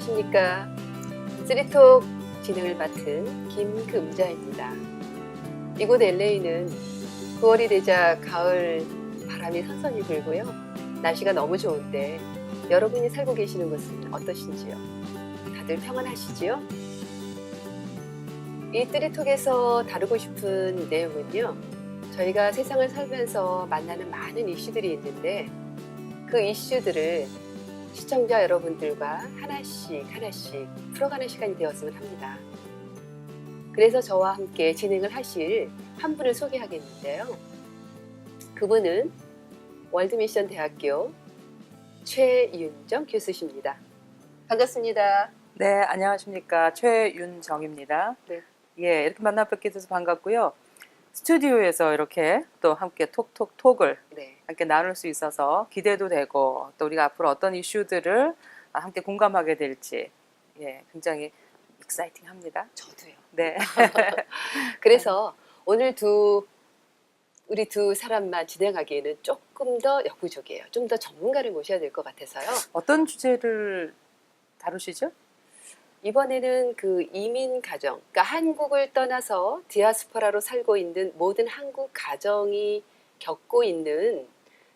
안녕하십니까. 쓰리톡 진행을 맡은 김금자입니다. 이곳 LA는 9월이 되자 가을 바람이 선선히 불고요. 날씨가 너무 좋은데 여러분이 살고 계시는 곳은 어떠신지요? 다들 평안하시지요? 이 쓰리톡에서 다루고 싶은 내용은요. 저희가 세상을 살면서 만나는 많은 이슈들이 있는데 그 이슈들을 시청자 여러분들과 하나씩 풀어가는 시간이 되었으면 합니다. 그래서 저와 함께 진행을 하실 한 분을 소개하겠는데요. 그분은 월드미션 대학교 최윤정 교수십니다. 반갑습니다. 네, 안녕하십니까. 최윤정입니다. 네. 예, 이렇게 만나 뵙게 돼서 반갑고요. 스튜디오에서 이렇게 또 함께 톡을 네. 함께 나눌 수 있어서 기대도 되고 또 우리가 앞으로 어떤 이슈들을 함께 공감하게 될지 예, 굉장히 익사이팅합니다. 저도요. 네. 그래서 오늘 우리 두 사람만 진행하기에는 조금 더 역부족이에요. 좀 더 전문가를 모셔야 될 것 같아서요. 어떤 주제를 다루시죠? 이번에는 그 이민 가정, 그러니까 한국을 떠나서 디아스포라로 살고 있는 모든 한국 가정이 겪고 있는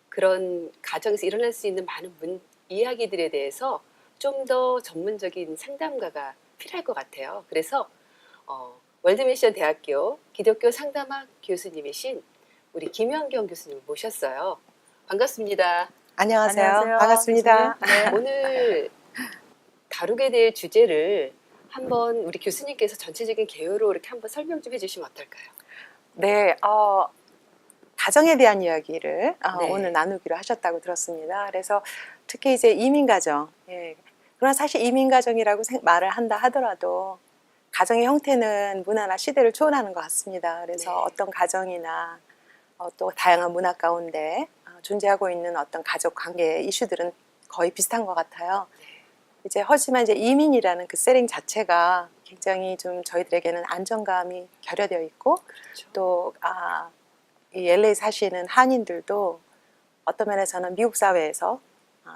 그런 가정에서 일어날 수 있는 많은 이야기들에 대해서 좀 더 전문적인 상담가가 필요할 것 같아요. 그래서 월드미션 대학교 기독교 상담학 교수님이신 우리 김현경 교수님을 모셨어요. 반갑습니다. 안녕하세요. 반갑습니다. 네. 오늘 다루게 될 주제를 한번 우리 교수님께서 전체적인 개요로 이렇게 한번 설명 좀 해주시면 어떨까요? 네, 가정에 대한 이야기를 네. 오늘 나누기로 하셨다고 들었습니다. 그래서 특히 이제 이민 가정, 예. 그러나 사실 이민 가정이라고 말을 한다 하더라도 가정의 형태는 문화나 시대를 초월하는 것 같습니다. 그래서 네. 어떤 가정이나 또 다양한 문화 가운데 존재하고 있는 어떤 가족 관계 이슈들은 거의 비슷한 것 같아요. 하지만 이제 이민이라는 그 세팅 자체가 굉장히 좀 저희들에게는 안정감이 결여되어 있고, 그렇죠. 또 이 LA 사시는 한인들도 어떤 면에서는 미국 사회에서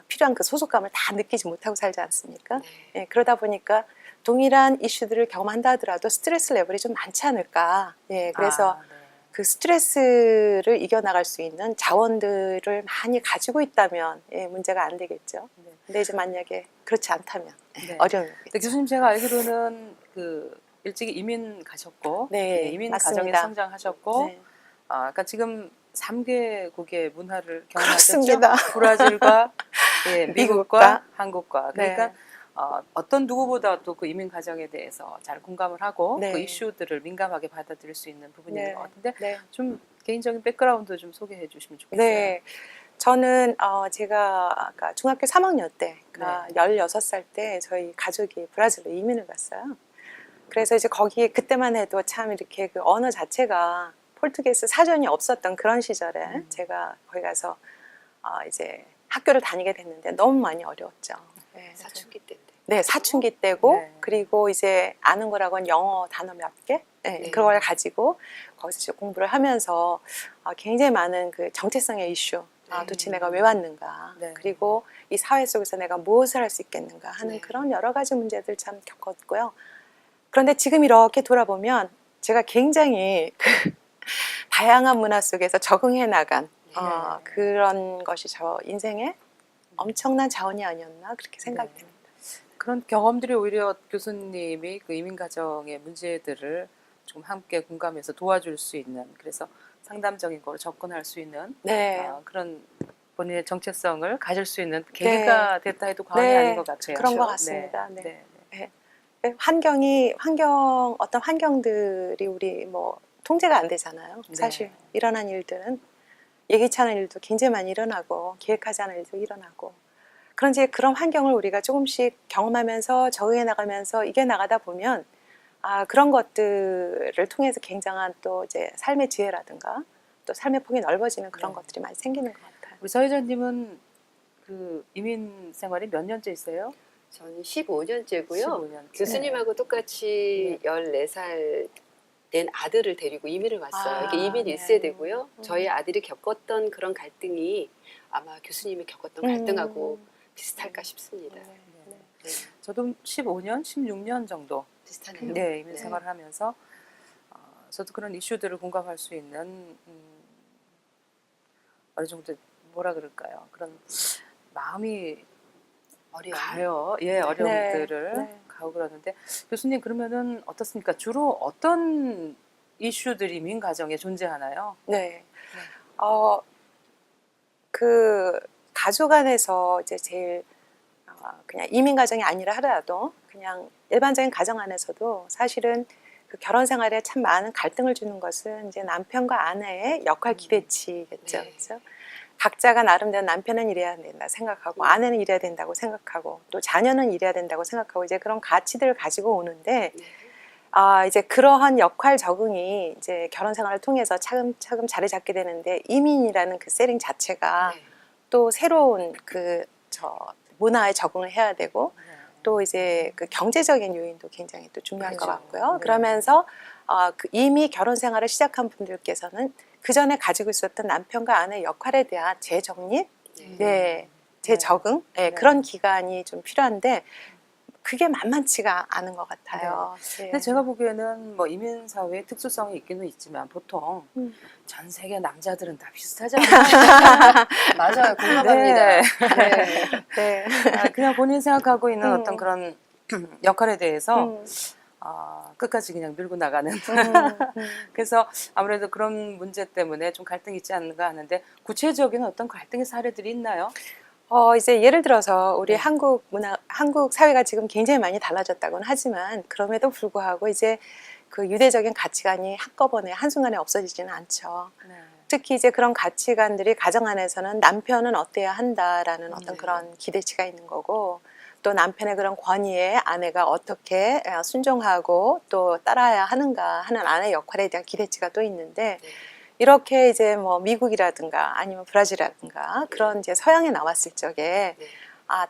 필요한 그 소속감을 다 느끼지 못하고 살지 않습니까? 네. 예, 그러다 보니까 동일한 이슈들을 경험한다 하더라도 스트레스 레벨이 좀 많지 않을까. 예, 그래서 네. 그 스트레스를 이겨나갈 수 있는 자원들을 많이 가지고 있다면 문제가 안 되겠죠. 네. 근데 이제 만약에 그렇지 않다면 네. 어려움이 네, 오겠죠. 교수님 제가 알기로는 그 일찍이 이민 가셨고 네, 예, 이민 맞습니다. 가정에 성장하셨고 네. 그러니까 지금 3개국의 문화를 경험하셨죠? 그렇습니다. 브라질과 예, 미국과 미국과 한국과 그러니까 네. 어떤 누구보다 또 그 이민 가정에 대해서 잘 공감을 하고 네. 그 이슈들을 민감하게 받아들일 수 있는 부분이 있는 것 같은데 네. 좀 개인적인 백그라운드 좀 소개해 주시면 좋겠어요. 네. 저는 제가 아까 중학교 3학년 때, 그러니까 네. 16살 때 저희 가족이 브라질로 이민을 갔어요. 그래서 이제 거기에 그때만 해도 참 이렇게 그 언어 자체가 포르투게스 사전이 없었던 그런 시절에 제가 거기 가서 이제 학교를 다니게 됐는데 너무 많이 어려웠죠. 네. 사춘기 때인데. 네, 사춘기 때고 네. 그리고 이제 아는 거라고는 영어 단어 몇 개, 네. 그걸 가지고 거기서 이제 공부를 하면서 굉장히 많은 그 정체성의 이슈, 도대체 내가 왜 왔는가, 네. 그리고 이 사회 속에서 내가 무엇을 할 수 있겠는가 하는 네. 그런 여러 가지 문제들 참 겪었고요. 그런데 지금 이렇게 돌아보면 제가 굉장히 그 다양한 문화 속에서 적응해 나간 그런 것이 저 인생의 엄청난 자원이 아니었나 그렇게 생각이 네. 됩니다. 그런 경험들이 오히려 교수님이 그 이민 가정의 문제들을 좀 함께 공감해서 도와줄 수 있는 그래서 상담적인 거로 접근할 수 있는 네. 그런 본인의 정체성을 가질 수 있는 계기가 됐다 해도 과언이 네. 아닌 것 같아요. 그런 것 그렇죠? 같습니다. 네. 네. 네. 어떤 환경들이 우리 뭐 통제가 안 되잖아요. 네. 사실 일어난 일들은 예기치 않은 일도 굉장히 많이 일어나고 계획하지 않은 일도 일어나고 그런지 그런 환경을 우리가 조금씩 경험하면서 적응해 나가면서 이겨나가다 보면 그런 것들을 통해서 굉장한 또 이제 삶의 지혜라든가 또 삶의 폭이 넓어지는 그런 네. 것들이 많이 생기는 것 같아요. 우리 서유자님은 그 이민 생활이 몇 년째 있어요? 저는 15년째고요. 15년째. 교수님하고 똑같이 14살 된 아들을 데리고 이민을 왔어요. 이게 이민 네. 1세대고요. 저희 아들이 겪었던 그런 갈등이 아마 교수님이 겪었던 갈등하고 비슷할까 싶습니다. 네. 저도 15년, 16년 정도 비슷하네요. 네, 이민 생활을 하면서 저도 그런 이슈들을 공감할 수 있는 어느 정도 뭐라 그럴까요? 그런 마음이 어려워. 가요. 예, 어려움들을 네. 가고 그러는데 교수님 그러면은 어떻습니까? 주로 어떤 이슈들이 이민 가정에 존재하나요? 네. 그 가족 안에서 이제 제일 그냥 이민 가정이 아니라 하더라도 그냥 일반적인 가정 안에서도 사실은 그 결혼 생활에 참 많은 갈등을 주는 것은 이제 남편과 아내의 역할 기대치겠죠. 네. 그렇죠? 각자가 나름대로 남편은 이래야 된다 생각하고 아내는 이래야 된다고 생각하고 또 자녀는 이래야 된다고 생각하고 이제 그런 가치들을 가지고 오는데 네. 이제 그러한 역할 적응이 이제 결혼 생활을 통해서 차근차근 자리 잡게 되는데 이민이라는 그 세팅 자체가 네. 또 새로운 문화에 적응을 해야 되고 네. 또 이제 그 경제적인 요인도 굉장히 또 중요한 것 그렇죠. 같고요. 네. 그러면서 그 이미 결혼 생활을 시작한 분들께서는 그 전에 가지고 있었던 남편과 아내의 역할에 대한 재정립, 네, 재적응, 네, 네. 그런 기간이 좀 필요한데 그게 만만치가 않은 것 같아요. 네. 근데 제가 보기에는 뭐 이민 사회의 특수성이 있기는 있지만 보통 전 세계 남자들은 다 비슷하잖아요. 맞아요. 공감합니다. 네. 네. 네. 그냥 본인 생각하고 있는 음. 어떤 그런 역할에 대해서 음, 끝까지 그냥 밀고 나가는. 그래서 아무래도 그런 문제 때문에 좀 갈등이 있지 않는가 하는데 구체적인 어떤 갈등의 사례들이 있나요? 이제 예를 들어서 우리 네. 한국 사회가 지금 굉장히 많이 달라졌다고는 하지만 그럼에도 불구하고 이제 그 유대적인 가치관이 한꺼번에 한순간에 없어지지는 않죠. 네. 특히 이제 그런 가치관들이 가정 안에서는 남편은 어때야 한다라는 어떤 네. 그런 기대치가 있는 거고 또 남편의 그런 권위에 아내가 어떻게 순종하고 또 따라야 하는가 하는 아내의 역할에 대한 기대치가 또 있는데 네. 이렇게 이제 뭐 미국이라든가 아니면 브라질이라든가 그런 이제 서양에 나왔을 적에 네.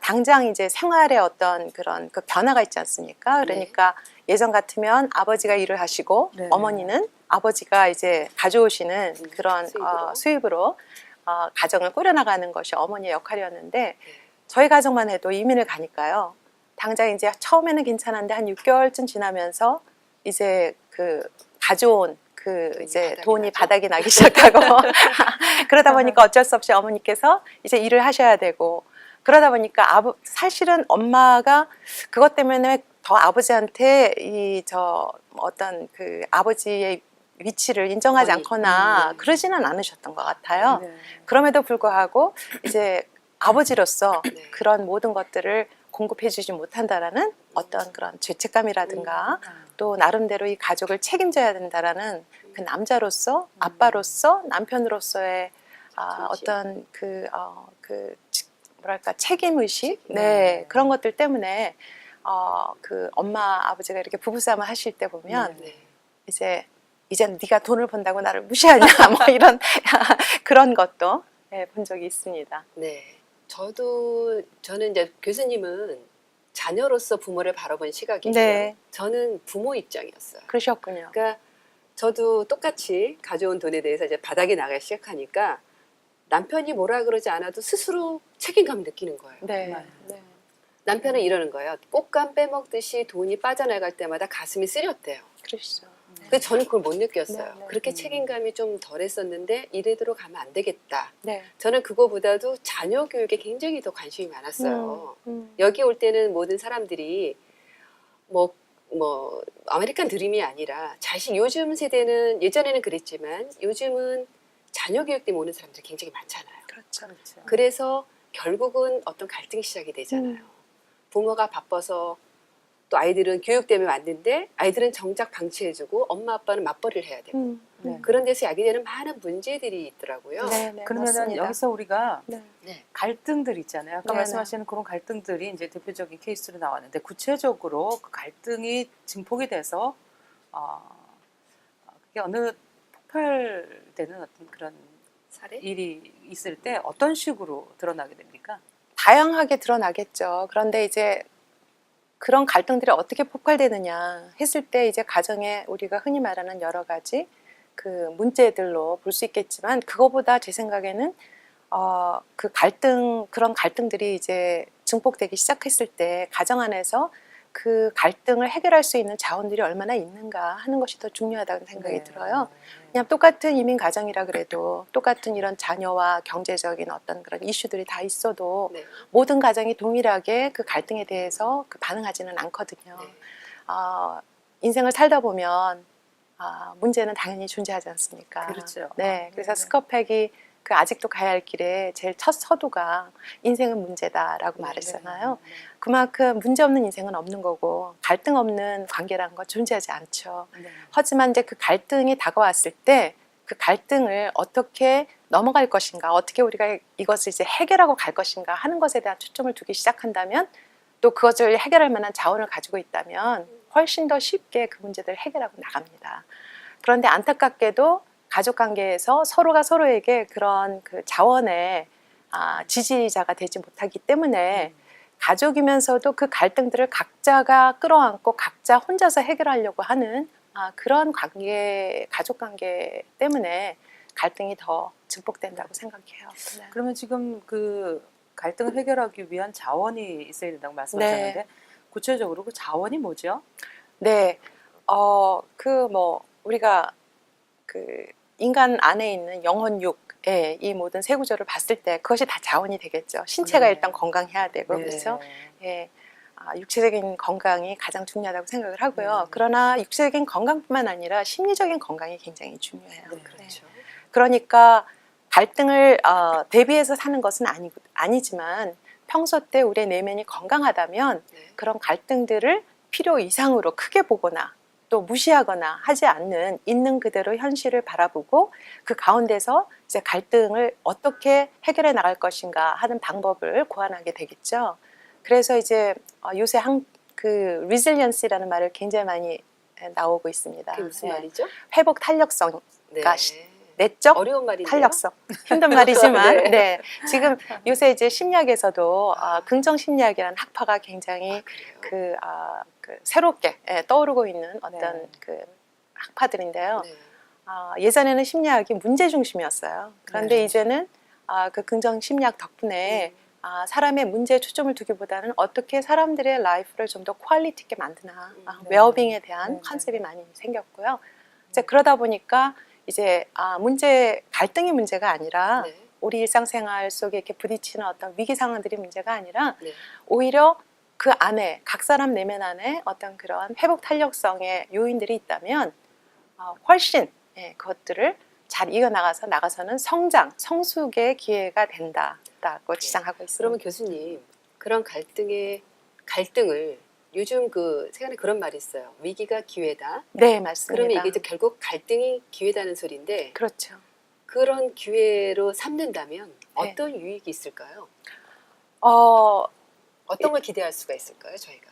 당장 이제 생활에 어떤 그런 그 변화가 있지 않습니까? 그러니까 예전 같으면 아버지가 일을 하시고 네. 어머니는 아버지가 이제 가져오시는 그런 수입으로 가정을 꾸려나가는 것이 어머니의 역할이었는데 저희 가정만 해도 이민을 가니까요. 당장 이제 처음에는 괜찮은데 한 6개월쯤 지나면서 이제 그 가져온 그 이제 돈이 바닥이 나기 시작하고 그러다 보니까 어쩔 수 없이 어머니께서 이제 일을 하셔야 되고 그러다 보니까 사실은 엄마가 그것 때문에 더 아버지한테 어떤 그 아버지의 위치를 인정하지 않거나 그러지는 않으셨던 것 같아요. 네. 그럼에도 불구하고 이제 아버지로서 네. 그런 모든 것들을 공급해주지 못한다라는 어떤 그런 죄책감이라든가 또 나름대로 이 가족을 책임져야 된다라는 그 남자로서 아빠로서 남편으로서의 어떤 뭐랄까 책임의식, 네, 그런 것들 때문에 그 엄마 아버지가 이렇게 부부싸움을 하실 때 보면 네. 이제 네가 돈을 번다고 나를 무시하냐 뭐 이런 그런 것도 본 적이 있습니다. 네. 저는 이제 교수님은 자녀로서 부모를 바라본 시각이고요. 네. 저는 부모 입장이었어요. 그러셨군요. 그러니까 저도 똑같이 가져온 돈에 대해서 이제 바닥이 나가기 시작하니까 남편이 뭐라 그러지 않아도 스스로 책임감을 느끼는 거예요. 네. 네. 남편은 이러는 거예요. 꽃감 빼먹듯이 돈이 빠져나갈 때마다 가슴이 쓰렸대요. 그러시죠. 근데 저는 그걸 못 느꼈어요. 네. 그렇게 책임감이 좀 덜했었는데 이래대로 가면 안 되겠다. 네. 저는 그거보다도 자녀 교육에 굉장히 더 관심이 많았어요. 여기 올 때는 모든 사람들이 뭐 아메리칸 드림이 아니라 요즘 세대는 예전에는 그랬지만 요즘은 자녀 교육 때문에 오는 사람들이 굉장히 많잖아요. 그렇죠. 그래서 결국은 어떤 갈등이 시작이 되잖아요. 부모가 바빠서 또 아이들은 교육 때문에 왔는데 아이들은 정작 방치해주고 엄마 아빠는 맞벌이를 해야 되고 네. 그런 데서 야기되는 많은 문제들이 있더라고요. 네, 네, 그러면은 맞습니다. 여기서 우리가 네. 갈등들 있잖아요. 아까 네네. 말씀하시는 그런 갈등들이 이제 대표적인 케이스로 나왔는데 구체적으로 그 갈등이 증폭이 돼서 그게 어느 폭발되는 어떤 그런 사례? 일이 있을 때 어떤 식으로 드러나게 됩니까? 다양하게 드러나겠죠. 그런데 이제 그런 갈등들이 어떻게 폭발되느냐 했을 때 이제 가정에 우리가 흔히 말하는 여러 가지 그 문제들로 볼 수 있겠지만 그거보다 제 생각에는 그런 갈등들이 이제 증폭되기 시작했을 때 가정 안에서 그 갈등을 해결할 수 있는 자원들이 얼마나 있는가 하는 것이 더 중요하다는 생각이 네. 들어요. 그냥 똑같은 이민 가정이라 그래도 똑같은 이런 자녀와 경제적인 어떤 그런 이슈들이 다 있어도 네. 모든 가정이 동일하게 그 갈등에 대해서 그 반응하지는 않거든요. 네. 인생을 살다 보면 문제는 당연히 존재하지 않습니까? 그렇죠. 네, 그래서 네. 스커펙이 그 아직도 가야 할 길에 제일 첫 서두가 인생은 문제다라고 네, 말했잖아요. 그만큼 문제 없는 인생은 없는 거고 갈등 없는 관계라는 건 존재하지 않죠. 네. 하지만 이제 그 갈등이 다가왔을 때 그 갈등을 어떻게 넘어갈 것인가, 어떻게 우리가 이것을 이제 해결하고 갈 것인가 하는 것에 대한 초점을 두기 시작한다면 또 그것을 해결할 만한 자원을 가지고 있다면 훨씬 더 쉽게 그 문제들을 해결하고 나갑니다. 그런데 안타깝게도 가족 관계에서 서로가 서로에게 그런 그 자원의 지지자가 되지 못하기 때문에 가족이면서도 그 갈등들을 각자가 끌어안고 각자 혼자서 해결하려고 하는 그런 관계, 가족 관계 때문에 갈등이 더 증폭된다고 생각해요. 네. 그러면 지금 그 갈등을 해결하기 위한 자원이 있어야 된다고 말씀하셨는데 구체적으로 그 자원이 뭐죠? 네, 우리가 그 인간 안에 있는 영혼육의 이 모든 세 구조를 봤을 때 그것이 다 자원이 되겠죠. 신체가 네. 일단 건강해야 되고 네. 그렇죠. 예, 육체적인 건강이 가장 중요하다고 생각을 하고요. 그러나 육체적인 건강뿐만 아니라 심리적인 건강이 굉장히 중요해요. 네. 네. 그렇죠. 그러니까 갈등을 대비해서 사는 것은 아니지만 평소 때 우리의 내면이 건강하다면 네. 그런 갈등들을 필요 이상으로 크게 보거나 또 무시하거나 하지 않는 있는 그대로 현실을 바라보고 그 가운데서 이제 갈등을 어떻게 해결해 나갈 것인가 하는 방법을 고안하게 되겠죠. 그래서 이제 요새 그 resilience라는 말을 굉장히 많이 나오고 있습니다. 그게 무슨 예. 말이죠? 회복 탄력성, 네. 내적 어려운 말인데요. 탄력성. 힘든 말이지만 네. 네. 지금 요새 이제 심리학에서도 긍정 심리학이라는 학파가 굉장히 그래요? 그 새롭게 떠오르고 있는 어떤 네. 그 학파들인데요. 네. 예전에는 심리학이 문제 중심이었어요. 그런데 네. 이제는 그 긍정 심리학 덕분에 사람의 문제에 초점을 두기보다는 어떻게 사람들의 라이프를 좀 더 퀄리티 있게 만드나 네. 웨어빙에 대한 네. 컨셉이 많이 생겼고요. 이제 그러다 보니까 이제 갈등이 문제가 아니라 네. 우리 일상생활 속에 이렇게 부딪히는 어떤 위기 상황들이 문제가 아니라 네. 오히려 그 안에 각 사람 내면 안에 어떤 그런 회복 탄력성의 요인들이 있다면 훨씬 그것들을 잘 나가서는 성숙의 기회가 된다라고 지장하고 있습니다. 그러면 교수님, 그런 갈등을 요즘 그 세간에 그런 말이 있어요. 위기가 기회다. 네, 맞습니다. 그러면 이게 이제 결국 갈등이 기회다는 소리인데 그렇죠. 그런 기회로 삼는다면 네. 어떤 유익이 있을까요? 어, 어떤 걸 기대할 수가 있을까요, 저희가?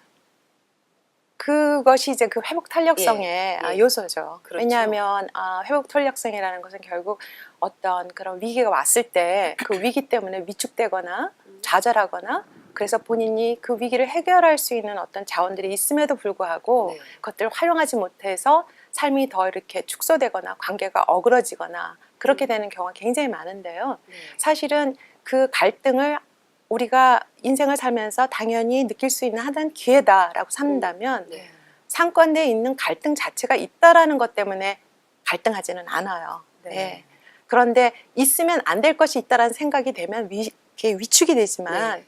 그것이 이제 그 회복 탄력성의 예. 요소죠. 그렇죠. 왜냐하면 회복 탄력성이라는 것은 결국 어떤 그런 위기가 왔을 때 그 위기 때문에 위축되거나 좌절하거나 그래서 본인이 그 위기를 해결할 수 있는 어떤 자원들이 있음에도 불구하고 네. 그것들을 활용하지 못해서 삶이 더 이렇게 축소되거나 관계가 어그러지거나 그렇게 되는 경우가 굉장히 많은데요. 네. 사실은 그 갈등을 우리가 인생을 살면서 당연히 느낄 수 있는 하나의 기회다라고 삼는다면 네. 상권 내에 있는 갈등 자체가 있다라는 것 때문에 갈등하지는 않아요. 네. 예. 그런데 있으면 안 될 것이 있다라는 생각이 되면 이게 위축이 되지만 네.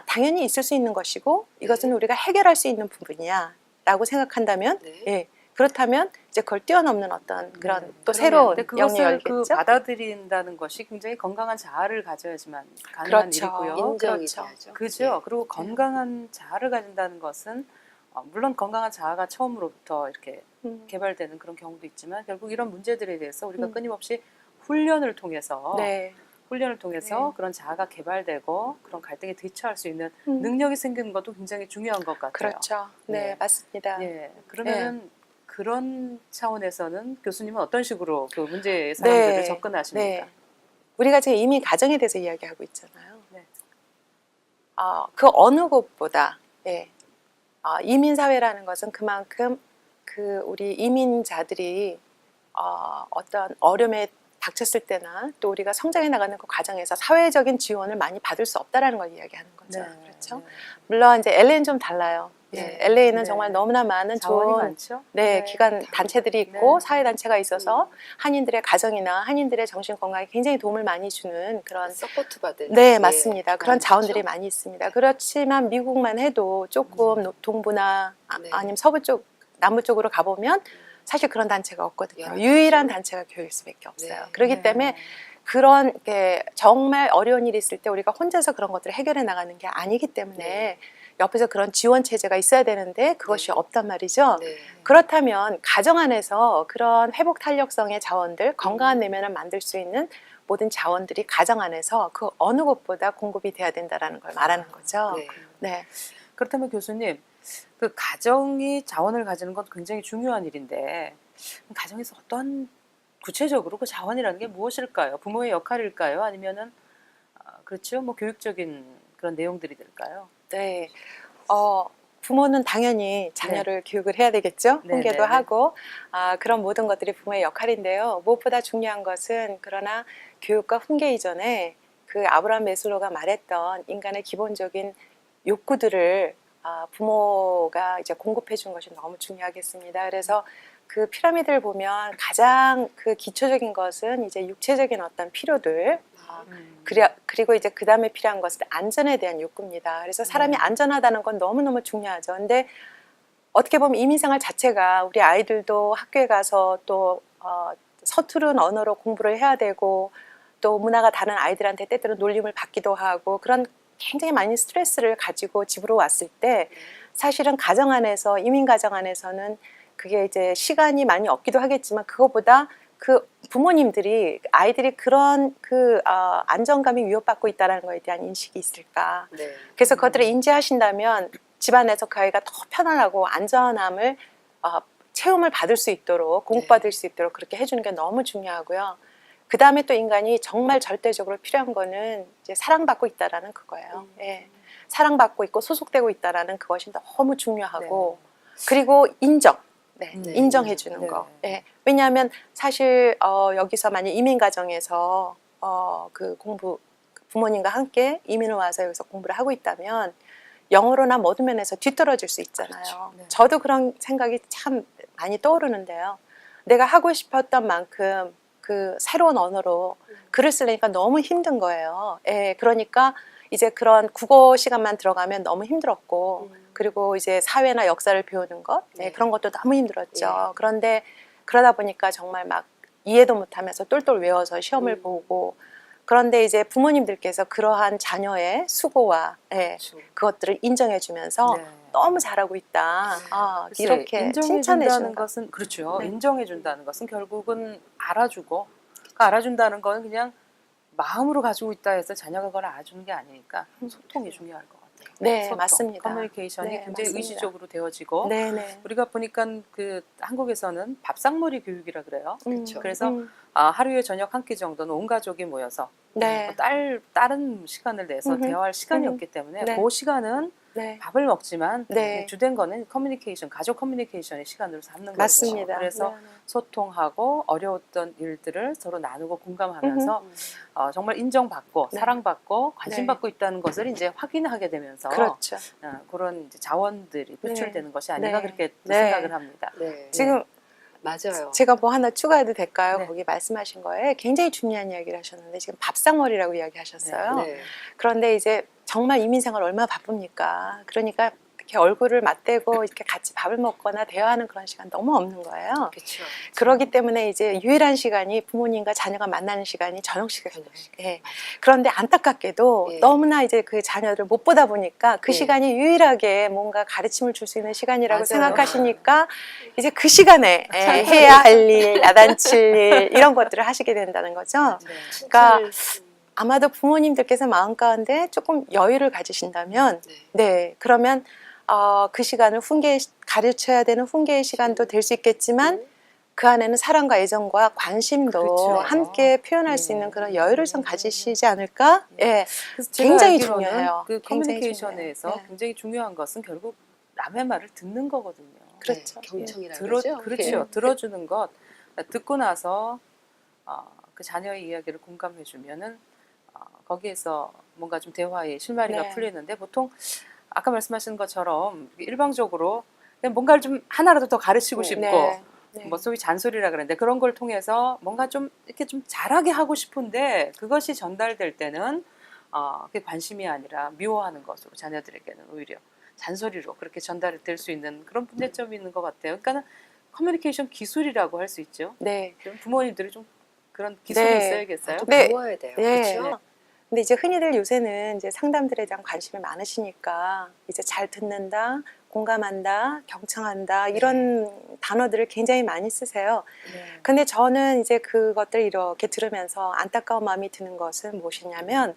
당연히 있을 수 있는 것이고 이것은 우리가 해결할 수 있는 부분이야라고 생각한다면 네. 예. 그렇다면 이제 그걸 뛰어넘는 어떤 그런 네. 또 그러면 새로운 근데 그것을 영역이 그 열겠죠. 받아들인다는 것이 굉장히 건강한 자아를 가져야지만 가능한 그렇죠. 일이고요. 인정이 그렇죠. 돼야죠. 그죠. 예. 그리고 건강한 자아를 가진다는 것은 물론 건강한 자아가 처음으로부터 이렇게 개발되는 그런 경우도 있지만 결국 이런 문제들에 대해서 우리가 끊임없이 훈련을 통해서 네. 그런 자아가 개발되고 그런 갈등에 대처할 수 있는 음. 능력이 생기는 것도 굉장히 중요한 것 같아요. 그렇죠. 네, 네. 맞습니다. 예, 그러면은 그런 차원에서는 교수님은 어떤 식으로 그 문제 상황들을 네. 접근하십니까? 네. 우리가 지금 이민 가정에 대해서 이야기하고 있잖아요. 네. 그 어느 곳보다 이민 사회라는 것은 그만큼 그 우리 이민자들이 어떤 어려움에 닥쳤을 때나 또 우리가 성장해 나가는 그 과정에서 사회적인 지원을 많이 받을 수 없다라는 걸 이야기하는 거죠. 네. 그렇죠? 네. 물론 이제 LA는 좀 달라요. 네. LA는 네. 정말 너무나 많은 자원이 좋은 많죠. 기관 단체들이 있고 네. 사회 단체가 있어서 한인들의 가정이나 한인들의 정신 건강에 굉장히 도움을 많이 주는 그런 서포트 받은. 네, 맞습니다. 예, 그런 자원들이 그렇죠? 많이 있습니다. 그렇지만 미국만 해도 조금 동부나 네. 아니면 서부 쪽, 남부 쪽으로 가보면 사실 그런 단체가 없거든요. 여러 유일한 가지. 단체가 교육수밖에 없어요. 네. 그렇기 네. 때문에 그런 게 정말 어려운 일이 있을 때 우리가 혼자서 그런 것들을 해결해 나가는 게 아니기 때문에 네. 옆에서 그런 지원 체제가 있어야 되는데 그것이 네. 없단 말이죠. 네. 그렇다면 가정 안에서 그런 회복 탄력성의 자원들, 건강한 내면을 만들 수 있는 모든 자원들이 가정 안에서 그 어느 곳보다 공급이 돼야 된다라는 걸 말하는 거죠. 네. 네. 그렇다면 교수님, 그 가정이 자원을 가지는 건 굉장히 중요한 일인데 가정에서 어떤 구체적으로 그 자원이라는 게 무엇일까요? 부모의 역할일까요? 아니면은 그렇죠, 뭐 교육적인 그런 내용들이 될까요? 네. 부모는 당연히 자녀를 교육을 해야 되겠죠. 네, 훈계도 네, 네. 하고 그런 모든 것들이 부모의 역할인데요. 무엇보다 중요한 것은 그러나 교육과 훈계 이전에 그 아브라함 메슬로가 말했던 인간의 기본적인 욕구들을 부모가 이제 공급해 준 것이 너무 중요하겠습니다. 그래서 그 피라미드를 보면 가장 그 기초적인 것은 이제 육체적인 어떤 필요들, 그리고 이제 그 다음에 필요한 것은 안전에 대한 욕구입니다. 그래서 사람이 네. 안전하다는 건 너무너무 중요하죠. 근데 어떻게 보면 이민생활 자체가 우리 아이들도 학교에 가서 또 서투른 언어로 공부를 해야 되고 또 문화가 다른 아이들한테 때때로 놀림을 받기도 하고 그런 굉장히 많은 스트레스를 가지고 집으로 왔을 때 사실은 가정 안에서 이민 가정 안에서는 그게 이제 시간이 많이 없기도 하겠지만 그거보다 그 부모님들이 아이들이 그런 그 안정감이 위협받고 있다는 것에 대한 인식이 있을까? 네. 그래서 그것들을 인지하신다면 집안에서 그 아이가 더 편안하고 안전함을 체험을 받을 수 있도록 공부받을 수 있도록 그렇게 해주는 게 너무 중요하고요. 그 다음에 또 인간이 정말 절대적으로 필요한 거는 이제 사랑받고 있다라는 그거예요. 예. 사랑받고 있고 소속되고 있다라는 그것이 너무 중요하고 그리고 인정. 네, 네, 인정해 인정. 주는 네. 거. 예. 왜냐하면 사실 여기서 만약 이민 가정에서 그 부모님과 함께 이민을 와서 여기서 공부를 하고 있다면 영어로나 모든 면에서 뒤떨어질 수 있잖아요. 그렇죠. 네. 저도 그런 생각이 참 많이 떠오르는데요. 내가 하고 싶었던 만큼 그 새로운 언어로 글을 쓰려니까 너무 힘든 거예요. 예, 그러니까 이제 그런 국어 시간만 들어가면 너무 힘들었고 그리고 이제 사회나 역사를 배우는 것 네. 그런 것도 너무 힘들었죠. 예. 그런데 그러다 보니까 정말 막 이해도 못하면서 똘똘 외워서 시험을 보고 그런데 이제 부모님들께서 그러한 자녀의 수고와 그렇죠. 그것들을 인정해주면서 네. 너무 잘하고 있다. 글쎄, 이렇게 인정해준다는 칭찬해주는 것. 것은 그렇죠. 네. 인정해준다는 것은 결국은 알아주고 그 알아준다는 건 그냥 마음으로 가지고 있다 해서 자녀가 그걸 알아주는 게 아니니까 소통이 중요할 것 같아요. 네, 소통, 맞습니다. 커뮤니케이션이 네, 굉장히 맞습니다. 의지적으로 되어지고 네네. 우리가 보니까 그 한국에서는 밥상머리 교육이라 그래요. 그렇죠. 그래서 하루에 저녁 한 끼 정도는 온 가족이 모여서 네. 다른 시간을 내서 음흠. 대화할 시간이 없기 때문에 네. 그 시간은 네. 밥을 먹지만 네. 주된 거는 커뮤니케이션, 가족 커뮤니케이션의 시간으로 삼는 거죠. 맞습니다. 그래서 네. 소통하고 어려웠던 일들을 서로 나누고 공감하면서 정말 인정받고 네. 사랑받고 관심받고 네. 있다는 것을 이제 확인하게 되면서 그렇죠. 그런 이제 자원들이 표출되는 것이 아닌가 네. 그렇게 또 네. 생각을 합니다. 네. 지금 맞아요. 제가 뭐 하나 추가해도 될까요? 네. 거기 말씀하신 거에 굉장히 중요한 이야기를 하셨는데 지금 밥상머리라고 이야기하셨어요. 네. 그런데 이제 정말 이민생활 얼마나 바쁩니까? 그러니까 이렇게 얼굴을 맞대고 이렇게 같이 밥을 먹거나 대화하는 그런 시간 너무 없는 거예요. 그렇죠. 그러기 때문에 이제 유일한 시간이 부모님과 자녀가 만나는 시간이 저녁 시간. 저녁 시간. 예. 그런데 안타깝게도 예. 너무나 이제 그 자녀를 못 보다 보니까 그 예. 시간이 유일하게 뭔가 가르침을 줄 수 있는 시간이라고 맞아요. 생각하시니까 이제 그 시간에 해야 할 일, 야단칠 일 이런 것들을 하시게 된다는 거죠. 네. 그러니까 칭찬을- 아마도 부모님들께서 마음 가운데 조금 여유를 가지신다면 네, 그러면 그 시간을 가르쳐야 되는 훈계의 시간도 될 수 있겠지만 그 안에는 사랑과 애정과 관심도 그렇죠. 함께 표현할 수 있는 그런 여유를 좀 가지시지 않을까? 예, 그래서 제가 굉장히 알기로는 중요해요. 그 굉장히 커뮤니케이션에서 중요해요. 네. 굉장히 중요한 것은 결국 남의 말을 듣는 거거든요. 그렇죠. 경청이라고 들어, 그러죠. 그렇죠. 들어주는 것 듣고 나서 그 자녀의 이야기를 공감해주면은 거기에서 뭔가 좀 대화의 실마리가 네. 풀리는데 보통 아까 말씀하신 것처럼 일방적으로 그냥 뭔가를 좀 하나라도 더 가르치고 싶고 네. 네. 뭐 소위 잔소리라 그러는데 그런 걸 통해서 뭔가 좀 이렇게 좀 잘하게 하고 싶은데 그것이 전달될 때는 그게 관심이 아니라 미워하는 것으로 자녀들에게는 오히려 잔소리로 그렇게 전달이 될 수 있는 그런 문제점이 있는 것 같아요. 그러니까는 커뮤니케이션 기술이라고 할 수 있죠. 네. 그럼 부모님들이 좀 그런 기술이 네. 있어야겠어요. 좀 네. 배워야 돼요. 네. 그렇죠? 근데 이제 흔히들 요새는 이제 상담들에 대한 관심이 많으시니까 이제 잘 듣는다, 공감한다, 경청한다 이런 단어들을 굉장히 많이 쓰세요. 네. 근데 저는 이제 그것들 이렇게 들으면서 안타까운 마음이 드는 것은 무엇이냐면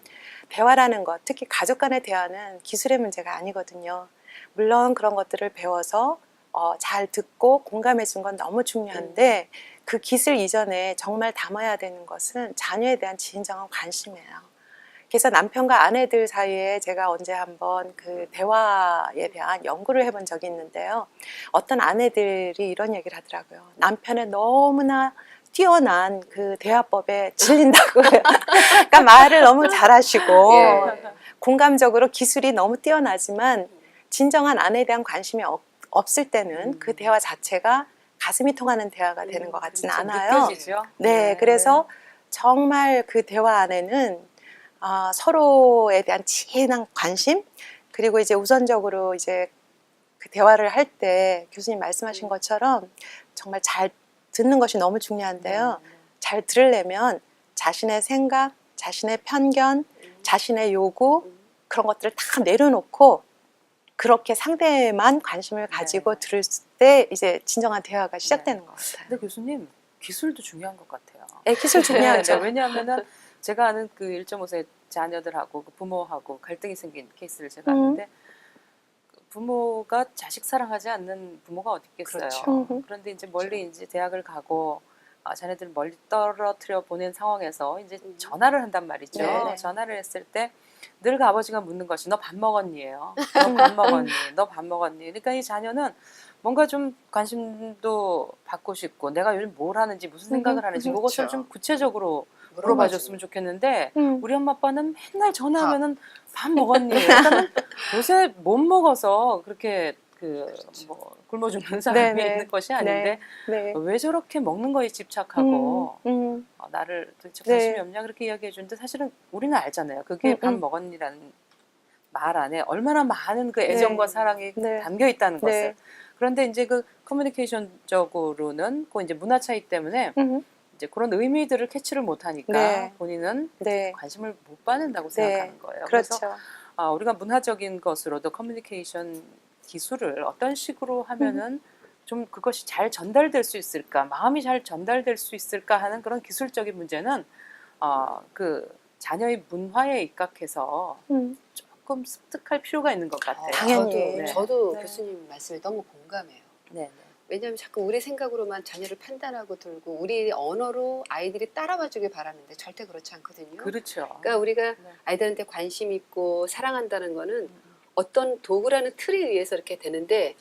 대화라는 것, 특히 가족 간의 대화는 기술의 문제가 아니거든요. 물론 그런 것들을 배워서 잘 듣고 공감해 준 건 너무 중요한데 그 기술 이전에 정말 담아야 되는 것은 자녀에 대한 진정한 관심이에요. 그래서 남편과 아내들 사이에 제가 언제 한번 그 대화에 대한 연구를 해본 적이 있는데요. 어떤 아내들이 이런 얘기를 하더라고요. 남편의 너무나 뛰어난 그 대화법에 질린다고요. 그러니까 말을 너무 잘하시고 예. 공감적으로 기술이 너무 뛰어나지만 진정한 아내에 대한 관심이 없을 때는 그 대화 자체가 가슴이 통하는 대화가 되는 것 같지는 그렇죠. 않아요. 느껴지죠. 네, 그래서 정말 그 대화 안에는 서로에 대한 진한 관심 그리고 이제 우선적으로 이제 그 대화를 할 때 교수님 말씀하신 것처럼 정말 잘 듣는 것이 너무 중요한데요. 잘 들으려면 자신의 생각, 자신의 편견, 자신의 요구 그런 것들을 다 내려놓고 그렇게 상대만 관심을 가지고 들을 때 이제 진정한 대화가 시작되는 것 같아요. 근데 교수님 기술도 중요한 것 같아요. 네, 기술 중요하죠. 네, 왜냐하면은 제가 아는 그 1.5세 자녀들하고 그 부모하고 갈등이 생긴 케이스를 제가 아는데 부모가 자식 사랑하지 않는 부모가 어디 있겠어요. 그렇죠. 그런데 이제 멀리 이제 대학을 가고 자녀들 멀리 떨어뜨려 보낸 상황에서 이제 전화를 한단 말이죠. 네. 전화를 했을 때 늘 그 아버지가 묻는 것이 너 밥 먹었니예요. 너 밥 먹었니? 너 밥 먹었니? 그러니까 이 자녀는 뭔가 좀 관심도 받고 싶고 내가 요즘 뭘 하는지 무슨 생각을 하는지 그것을 좀 구체적으로 물어봐줬으면 좋겠는데 우리 엄마 아빠는 맨날 전화하면은 밥 먹었니? 그러니까 요새 못 먹어서 그렇게 그 뭐 굶어 죽는 사람이 네, 네. 있는 것이 아닌데 네. 왜 저렇게 먹는 거에 집착하고 나를 도대체 관심이 네. 없냐 그렇게 이야기해 주는데 사실은 우리는 알잖아요. 그게 밥 먹었니라는 말 안에 얼마나 많은 그 애정과 네. 사랑이 네. 담겨 있다는 네. 것을. 그런데 이제 그 커뮤니케이션적으로는 그 이제 문화 차이 때문에 이제 그런 의미들을 캐치를 못하니까 네. 본인은 네. 관심을 못 받는다고 네. 생각하는 거예요. 그렇죠. 그래서 우리가 문화적인 것으로도 커뮤니케이션 기술을 어떤 식으로 하면은 좀 그것이 잘 전달될 수 있을까, 마음이 잘 전달될 수 있을까 하는 그런 기술적인 문제는 그 자녀의 문화에 입각해서 조금 습득할 필요가 있는 것 같아요. 당연히. 저도 네. 교수님 말씀에 너무 공감해요. 네. 왜냐하면 자꾸 우리 생각으로만 자녀를 판단하고 들고 우리 언어로 아이들이 따라와주길 바라는데 절대 그렇지 않거든요. 그렇죠. 그러니까 우리가 네. 아이들한테 관심 있고 사랑한다는 거는 어떤 도구라는 틀에 의해서 이렇게 되는데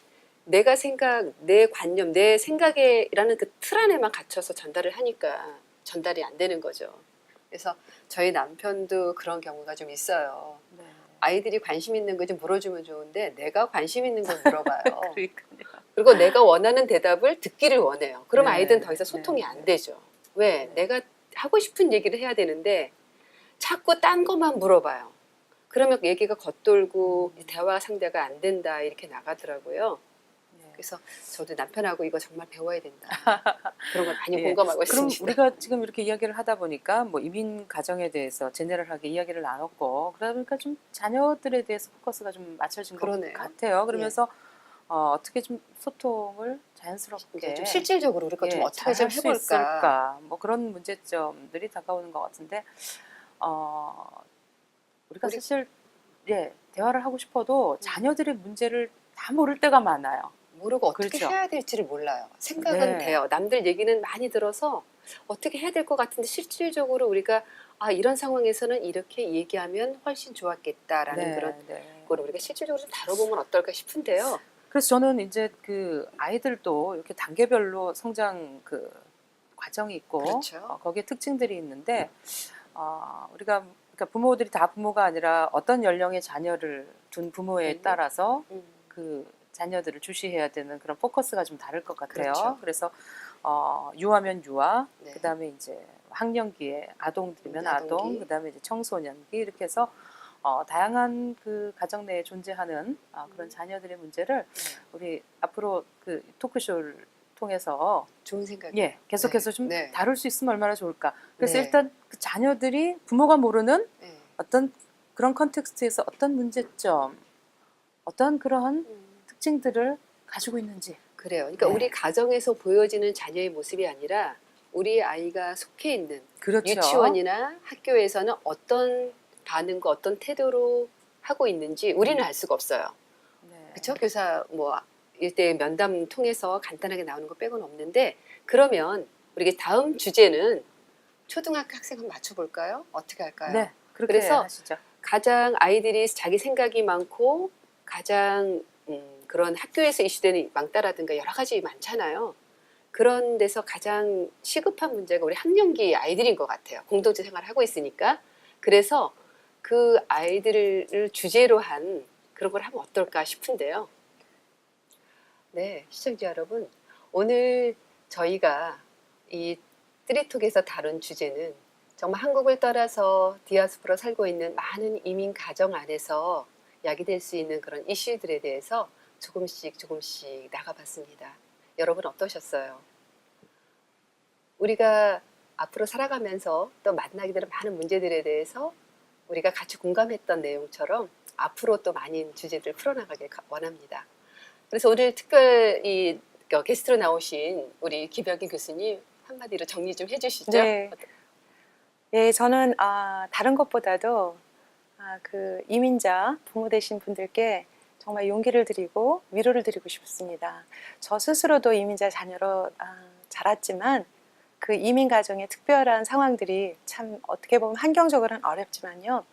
내가 생각, 내 관념, 내 생각에라는 그 틀 안에만 갇혀서 전달을 하니까 전달이 안 되는 거죠. 그래서 저희 남편도 그런 경우가 좀 있어요. 네. 아이들이 관심 있는 거 좀 물어주면 좋은데 내가 관심 있는 걸 물어봐요. 그러니까요. 그리고 내가 원하는 대답을 듣기를 원해요. 그럼 네. 아이들은 더 이상 소통이 네. 안 되죠. 왜? 내가 하고 싶은 얘기를 해야 되는데 자꾸 딴 것만 물어봐요. 그러면 얘기가 겉돌고 대화 상대가 안 된다 이렇게 나가더라고요. 네. 그래서 저도 남편하고 이거 정말 배워야 된다. 그런 걸 많이 예. 공감하고 그럼 있습니다. 우리가 지금 이렇게 이야기를 하다 보니까 뭐 이민 가정에 대해서 제네럴하게 이야기를 나눴고 그러다 보니까 좀 자녀들에 대해서 포커스가 좀 맞춰진 그러네요. 것 같아요. 그러면서 어떻게 좀 소통을 자연스럽게 좀 실질적으로 우리가 좀 예, 어떻게 좀 잘할 수 해볼까. 있을까 뭐 그런 문제점들이 다가오는 것 같은데 우리가 사실 대화를 하고 싶어도 자녀들의 문제를 다 모를 때가 많아요. 모르고 어떻게 그렇죠. 해야 될지를 몰라요. 생각은 네. 돼요. 남들 얘기는 많이 들어서 어떻게 해야 될 것 같은데 실질적으로 우리가 이런 상황에서는 이렇게 얘기하면 훨씬 좋았겠다라는 그런 걸 우리가 실질적으로 좀 다뤄보면 어떨까 싶은데요. 그래서 저는 이제 그 아이들도 이렇게 단계별로 성장 그 과정이 있고 그렇죠. 거기에 특징들이 있는데 우리가 그러니까 부모들이 다 부모가 아니라 어떤 연령의 자녀를 둔 부모에 따라서 그 자녀들을 주시해야 되는 그런 포커스가 좀 다를 것 같아요. 그렇죠. 그래서 유아면 유아, 네. 그다음에 이제 학령기에 아동들이면 아동기. 아동, 그다음에 이제 청소년기 이렇게 해서 다양한 그 가정 내에 존재하는 그런 자녀들의 문제를 우리 앞으로 그 토크쇼를 통해서 좋은 생각이에요. 계속해서 네. 좀 네. 다룰 수 있으면 얼마나 좋을까. 그래서 네. 일단 그 자녀들이 부모가 모르는 네. 어떤 그런 컨텍스트에서 어떤 문제점, 어떤 그러한 특징들을 가지고 있는지. 그래요. 그러니까 네. 우리 가정에서 보여지는 자녀의 모습이 아니라 우리 아이가 속해 있는 그렇죠. 유치원이나 학교에서는 어떤 반응과 어떤 태도로 하고 있는지 우리는 알 수가 없어요. 네. 그렇죠? 교사 뭐 일대 면담 통해서 간단하게 나오는 거 빼고는 없는데 그러면 우리 다음 주제는 초등학교 학생 한번 맞춰볼까요? 어떻게 할까요? 네, 그렇게 그래서 하시죠. 가장 아이들이 자기 생각이 많고 가장 그런 학교에서 이슈되는 왕따라든가 여러 가지 많잖아요. 그런 데서 가장 시급한 문제가 우리 학령기 아이들인 것 같아요. 공동체 생활을 하고 있으니까. 그래서 그 아이들을 주제로 한 그런 걸 하면 어떨까 싶은데요. 네, 시청자 여러분. 오늘 저희가 이 쓰리톡에서 다룬 주제는 정말 한국을 떠나서 디아스포라 살고 있는 많은 이민 가정 안에서 야기될 수 있는 그런 이슈들에 대해서 조금씩 나가봤습니다. 여러분 어떠셨어요? 우리가 앞으로 살아가면서 또 만나게 되는 많은 문제들에 대해서 우리가 같이 공감했던 내용처럼 앞으로 또 많은 주제들을 풀어나가길 원합니다. 그래서 오늘 특별히 게스트로 나오신 우리 김혁인 교수님 한마디로 정리 좀 해주시죠. 네. 예, 저는 다른 것보다도 그 이민자 부모 되신 분들께 정말 용기를 드리고 위로를 드리고 싶습니다. 저 스스로도 이민자 자녀로 자랐지만 그 이민 가정의 특별한 상황들이 참 어떻게 보면 환경적으로는 어렵지만요.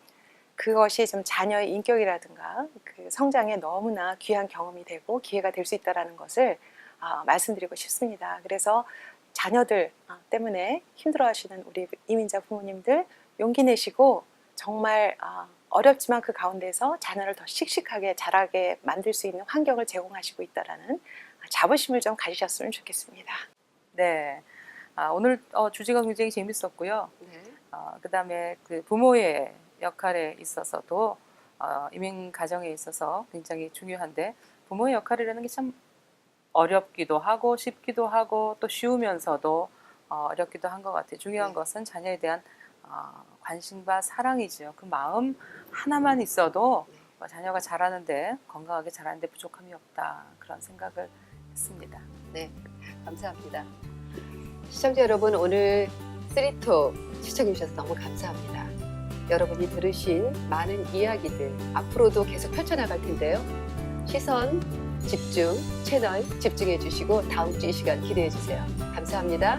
그것이 좀 자녀의 인격이라든가 그 성장에 너무나 귀한 경험이 되고 기회가 될 수 있다는 것을 말씀드리고 싶습니다. 그래서 자녀들 때문에 힘들어하시는 우리 이민자 부모님들 용기 내시고 정말 어렵지만 그 가운데서 자녀를 더 씩씩하게 자라게 만들 수 있는 환경을 제공하시고 있다는 자부심을 좀 가지셨으면 좋겠습니다. 네. 오늘 주제가 굉장히 재밌었고요. 네. 그다음에 그 부모의 역할에 있어서도 이민 가정에 있어서 굉장히 중요한데 부모의 역할이라는 게 참 어렵기도 하고 쉽기도 하고 또 쉬우면서도 어렵기도 한 것 같아요. 중요한 네. 것은 자녀에 대한 관심과 사랑이죠. 그 마음 하나만 있어도 자녀가 자라는데 건강하게 자라는데 부족함이 없다. 그런 생각을 했습니다. 네, 감사합니다. 시청자 여러분 오늘 쓰리톡 시청해 주셔서 너무 감사합니다. 여러분이 들으신 많은 이야기들 앞으로도 계속 펼쳐나갈 텐데요. 시선 집중 채널 집중해 주시고 다음 주 이 시간 기대해 주세요. 감사합니다.